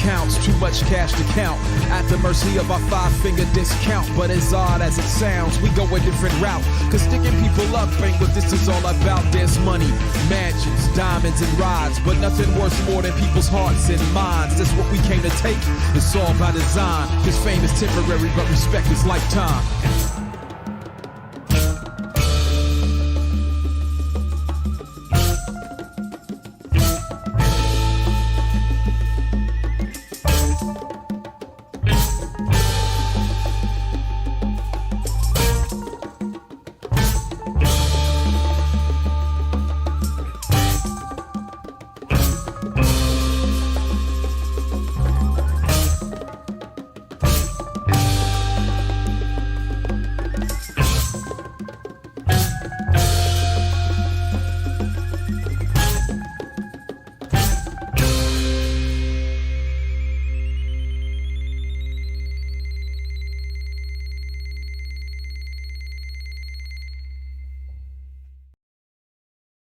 accounts, too much cash to count. At the mercy of our 5-finger discount. But as odd as it sounds, we go a different route. Cause sticking people up ain't what this is all about. There's money, mansions, diamonds and rides, but nothing worth more than people's hearts and minds. That's what we came to take. It's all by design. Cause fame is temporary, but respect is lifetime.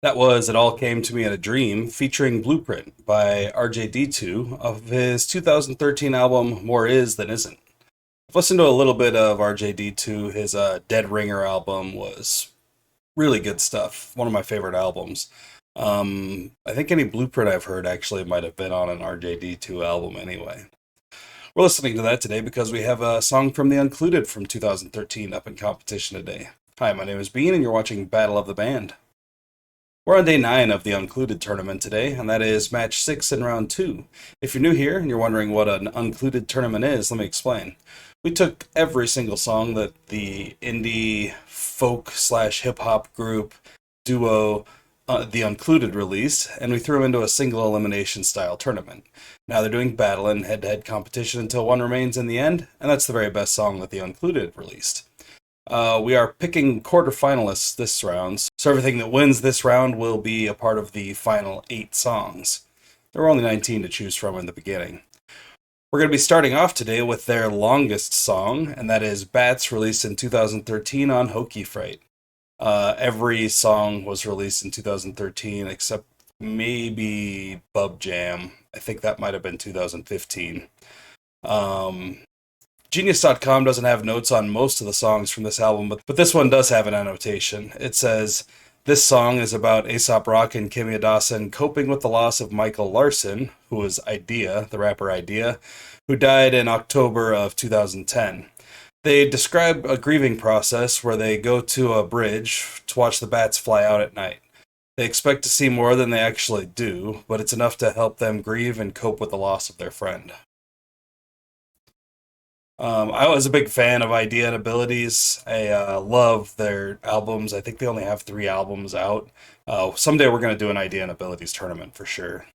That was It All Came to Me in a Dream, featuring Blueprint by RJD2 of his 2013 album More Is Than Isn't. I've listened to a little bit of RJD2. His Dead Ringer album was really good stuff. One of my favorite albums. I think any Blueprint I've heard actually might have been on an RJD2 album anyway. We're listening to that today because we have a song from the Uncluded from 2013 up in competition today. Hi, my name is Bean and you're watching Battle of the Band. We're on day 9 of the Uncluded tournament today, and that is match 6 in round 2. If you're new here and you're wondering what an Uncluded tournament is, let me explain. We took every single song that the indie folk / hip hop group duo The Uncluded released, and we threw them into a single elimination style tournament. Now they're doing battle and head-to-head competition until one remains in the end, and that's the very best song that The Uncluded released. We are picking quarterfinalists this round, so everything that wins this round will be a part of the final 8 songs. There were only 19 to choose from in the beginning. We're going to be starting off today with their longest song, and that is Bats, released in 2013 on Hokey Freight. Every song was released in 2013 except maybe Bub Jam. I think that might have been 2015. Genius.com doesn't have notes on most of the songs from this album, but this one does have an annotation. It says, this song is about A$AP Rock and Kimya Dawson coping with the loss of Michael Larson, who was Idea, the rapper Idea, who died in October of 2010. They describe a grieving process where they go to a bridge to watch the bats fly out at night. They expect to see more than they actually do, but it's enough to help them grieve and cope with the loss of their friend. I was a big fan of Idea and Abilities. I love their albums. I think they only have 3 albums out. Someday we're going to do an Idea and Abilities tournament for sure.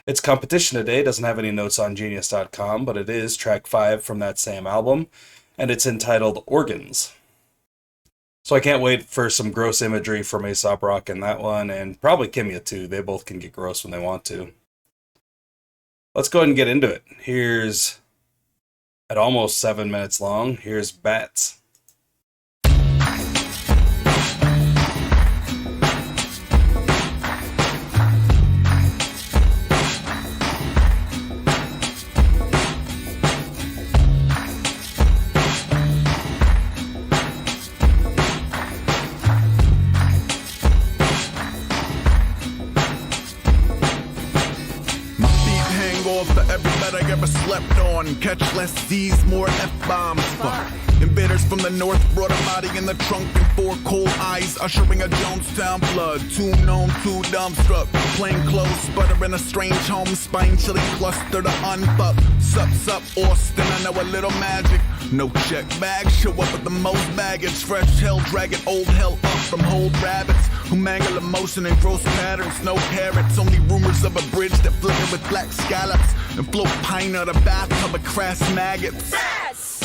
Its competition today doesn't have any notes on Genius.com, but it is track 5 from that same album, and it's entitled Organs. So I can't wait for some gross imagery from A$AP Rock in that one, and probably Kimya too. They both can get gross when they want to. Let's go ahead and get into it. Here's... At almost 7 minutes long, here's Bats. I ever slept on. Catch less Z's, more F-bombs. Fuck. Invaders from the north brought a body in the trunk and 4 cold eyes, ushering a Jonestown blood. 2 known, 2 dumbstruck. Plain clothes, sputtering a strange home. Spine chilling cluster to unfuck. Sup, Austin, I know a little magic. No check bag, show up with the most baggage. Fresh hell, dragging old hell up from old rabbits who mangle emotion and gross patterns. No carrots, only rumors of a bridge that flicker with black scallops and float pine out a bathtub of crass maggots.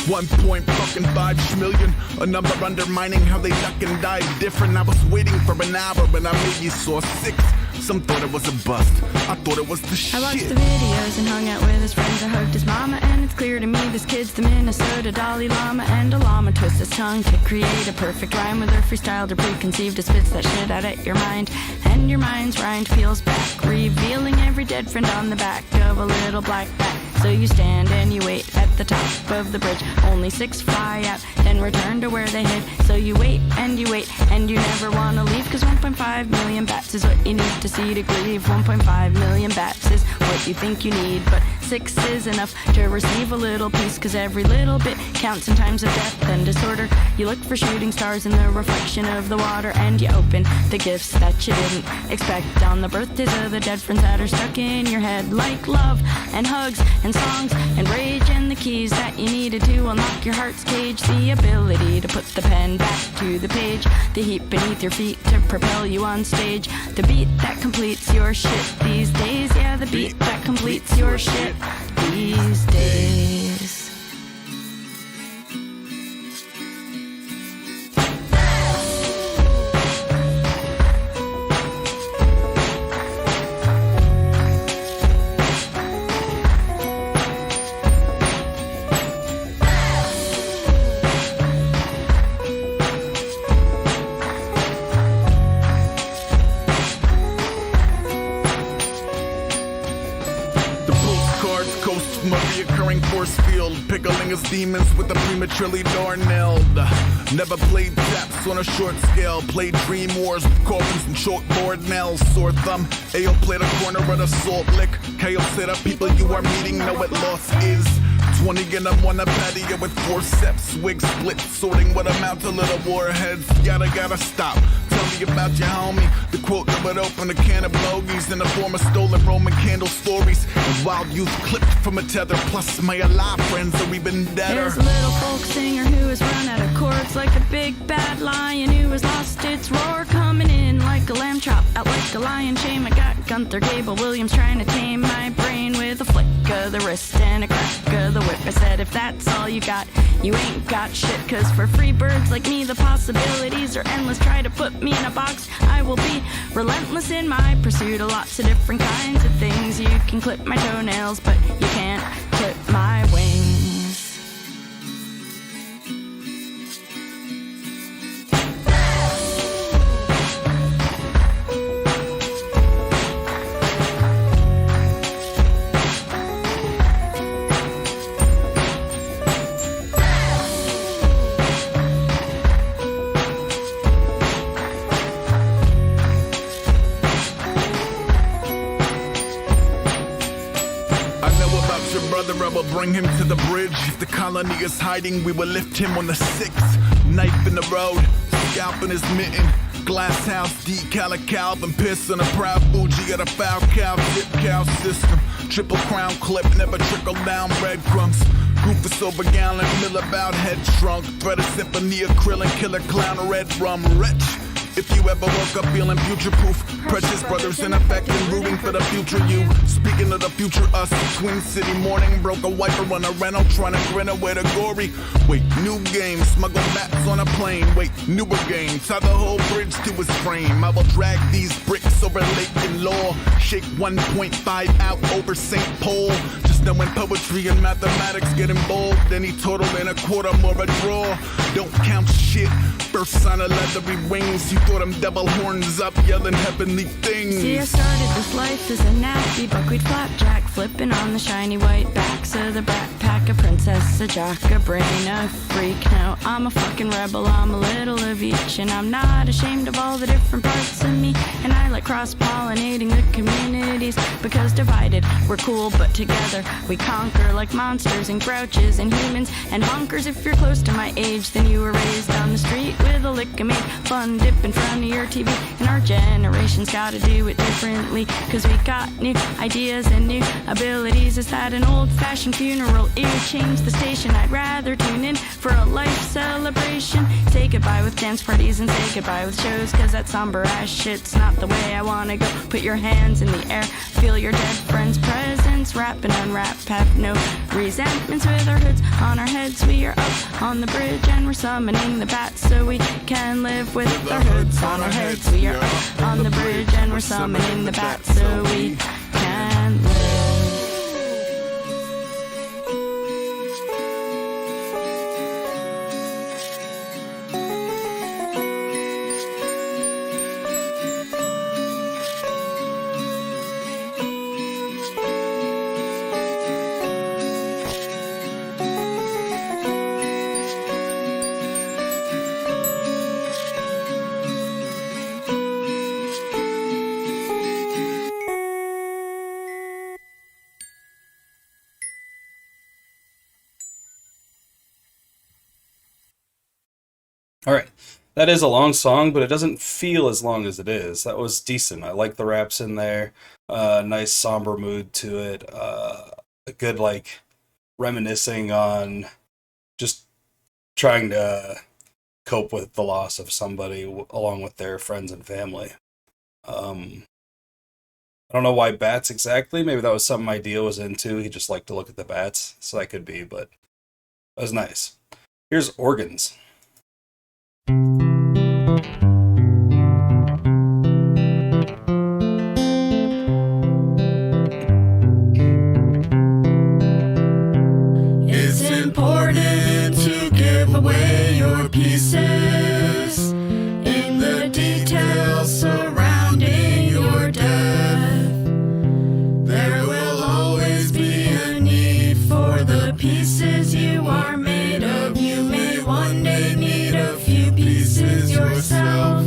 1.5 million, a number undermining how they duck and dive different. I was waiting for an hour, but I maybe saw 6. Some thought it was a bust, I thought it was the shit. I watched the videos and hung out with his friends. I hugged his mama, and it's clear to me this kid's the Minnesota Dalai Lama. And a llama twists his tongue to create a perfect rhyme with her freestyled or preconceived. It spits that shit out at your mind, and your mind's rind peels back, revealing every dead friend on the back of a little black bat. So you stand and you wait at the top of the bridge. Only 6 fly out, then return to where they hid. So you wait, and you never wanna leave. Cause 1.5 million bats is what you need to see to grieve. 1.5 million bats is what you think you need. But 6 is enough to receive a little piece. Cause every little bit counts in times of death and disorder. You look for shooting stars in the reflection of the water. And you open the gifts that you didn't expect on the birthdays of the dead friends that are stuck in your head. Like love and hugs and songs and rage and the keys that you needed to unlock your heart's cage. The ability to put the pen back to the page. The heat beneath your feet to propel you on stage. The beat that completes your shit these days. Yeah, the beat that completes your shit these days. Pickling his demons with a prematurely darnelled. Never played taps on a short scale. Played dream wars with coffins and chalkboard nails. Sore thumb, AO played a corner of the salt lick. KO said up people you are meeting know what loss is. 20 and I'm on a patio with forceps. Wig split, sorting what amount to little warheads. Gotta stop. Tell me about your homie. The quote that would open a can of bogeys in the form of stolen Roman candle stories. And wild youth clipped from a tether. Plus my alive friends are even deader. There's a little folk singer who has run out of chords, like a big bad lion who has lost its roar. Coming in like a lamb chop, out like a lion shame. I got Gunther Gable Williams trying to tame my brain with a flick of the wrist and a crack of the whip. I said if that's all you got, you ain't got shit. Cause for free birds like me the possibilities are endless. Try to put me in a box, I will be relentless in my pursuit of lots of different kinds of things. You can clip my toenails, but you can't clip my wings. Bring him to the bridge. If the colony is hiding, we will lift him on the 6th. Knife in the road, scalp in his mitten. Glass house, decal a Calvin, piss on a proud bougie at a foul cow, zip cow system. Triple crown clip, never trickle down breadcrumbs. Goofus over gallon, mill about head shrunk. Thread a symphony, acrylic, killer clown, red rum, wretch. If you ever woke up feeling future-proof, precious brothers in effect and rooting for the future you. Speaking of the future us, Twin City morning, broke a wiper on a rental, trying to grin away the gory. Wait, new game, smuggle bats on a plane. Wait, newer game, tie the whole bridge to his frame. I will drag these bricks over Lake and Law, shake 1.5 out over St. Paul. Just knowing poetry and mathematics get involved, then he total in a quarter more a draw. Don't count shit, first sign of leathery wings. You thought him devil horns up, yelling heavenly things. See, I started this life as a nappy buckwheat flapjack, flipping on the shiny white backs of the brat pack. A princess, a jock, a brain, a freak. Now I'm a fucking rebel, I'm a little of each, and I'm not ashamed of all the different parts of me. And I like cross-pollinating the communities, because divided we're cool, but together we conquer like monsters and grouches and humans and honkers. If you're close to my age, then you were raised on the street with a lick of me, fun dip in front of your TV. And our generation's gotta do it differently, cause we got new ideas and new abilities. Is that an old-fashioned funeral? Ew, change the station, I'd rather tune in for a life celebration. Say goodbye with dance parties and say goodbye with shows, cause that somber ass shit's not the way I wanna go. Put your hands in the air, feel your dead friend's presence. Wrap and unwrap, have no resentments. With our hoods on our heads, we are up on the bridge and we're summoning the bats so we can live with our hoods on our heads. We are up on the bridge and we're summoning the bats so we can live. All right. That is a long song, but it doesn't feel as long as it is. That was decent. I like the raps in there. Nice somber mood to it. A good, like, reminiscing on just trying to cope with the loss of somebody along with their friends and family. Um, I don't know why bats exactly. Maybe that was something Idea was into. He just liked to look at the bats, so that could be, but that was nice. Here's Organs. It's important to give away your pieces in the details surrounding your death. There will always be a need for the pieces you are made of. You may one day need a few pieces yourself.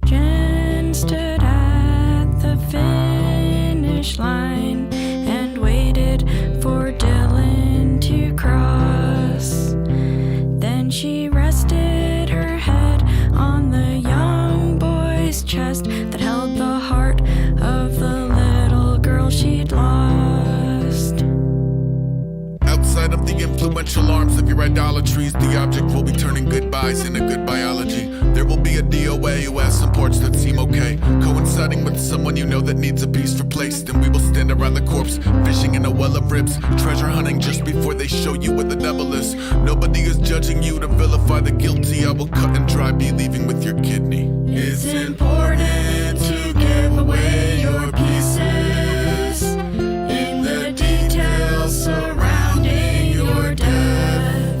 Jen stood at the finish line and waited for Dylan to cross. Then she rested her head on the young boy's chest that held the heart of the little girl she'd lost. Outside of the influential arms of your idolatries, the object will be turning goodbyes into good biology. There will be a DOA who has some parts that seem okay, coinciding with someone you know that needs a piece replaced. And we will stand around the corpse, fishing in a well of ribs, treasure hunting just before they show you where the devil is. Nobody is judging you to vilify the guilty. I will cut and dry, be leaving with your kidney. It's important to give away your pieces in the details surrounding your death.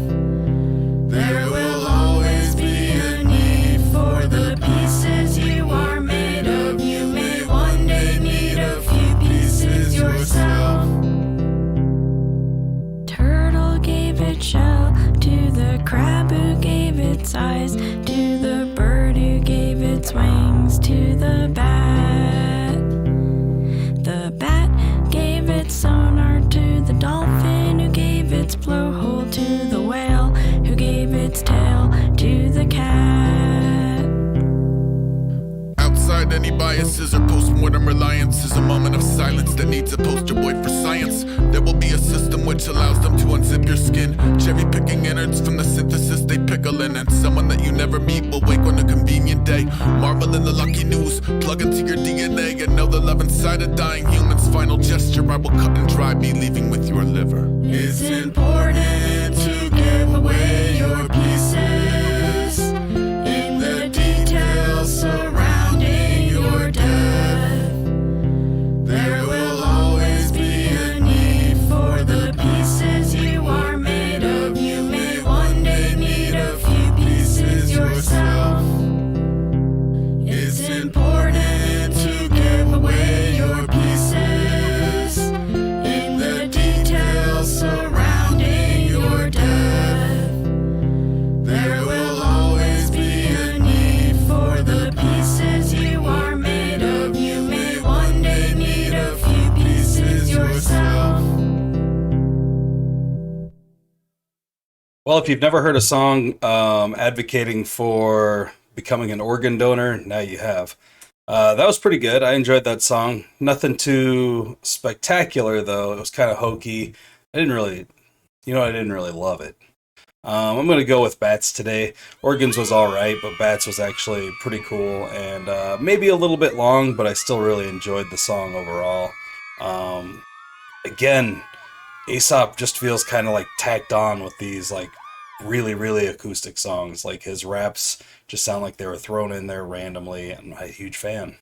There will always be a need for the pieces you are made of. You may one day need a few pieces yourself. Turtle gave its shell to the crab who gave its eyes, to the bird who gave its wings, to the bat. The bat gave its sonar to the dolphin who gave its blowhole, to the whale who gave its tail, to the cat. Outside any biases or postmortem reliance is a moment of silence that needs a poster boy for science. There will be a system which allows them to unzip your skin, cherry picking innards from the synthesis they pickle in. And someone that you never meet will wake on a convenient day, marvel in the lucky news, plug into your DNA and know the love inside a dying human's final gesture. I will cut and dry, be leaving with your liver. It's important to give away your pieces in the details surrounding your death. There will always be a need for the pieces you are made of. You may one day need a few pieces yourself. It's important to give away your pieces in the details surrounding your death. There will always be a need for the pieces you are made of. You may one day need a few pieces yourself. Well, if you've never heard a song advocating for becoming an organ donor, now you have. That was pretty good. I enjoyed that song. Nothing too spectacular, though. It was kind of hokey. I didn't really love it. I'm going to go with Bats today. Organs was alright, but Bats was actually pretty cool and maybe a little bit long, but I still really enjoyed the song overall. Again, Aesop just feels kind of like tacked on with these like really, really acoustic songs. Like his raps just sound like they were thrown in there randomly, and I'm a huge fan.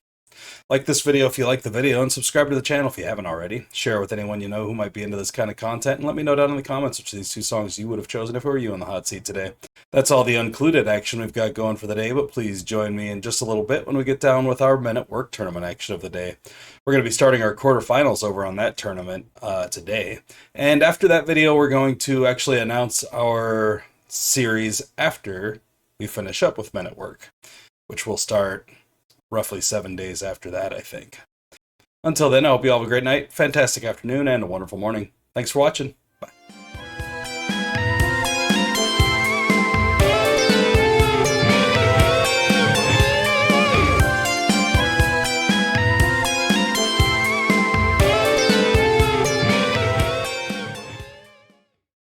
Like this video if you like the video, and subscribe to the channel if you haven't already. Share with anyone you know who might be into this kind of content, and let me know down in the comments which of these two songs you would have chosen if it were you on the hot seat today. That's all the Uncluded action we've got going for the day, but please join me in just a little bit when we get down with our Men at Work tournament action of the day. We're going to be starting our quarterfinals over on that tournament today, and after that video we're going to actually announce our series after we finish up with Men at Work, which will start roughly 7 days after that, I think. Until then, I hope you all have a great night, fantastic afternoon, and a wonderful morning. Thanks for watching.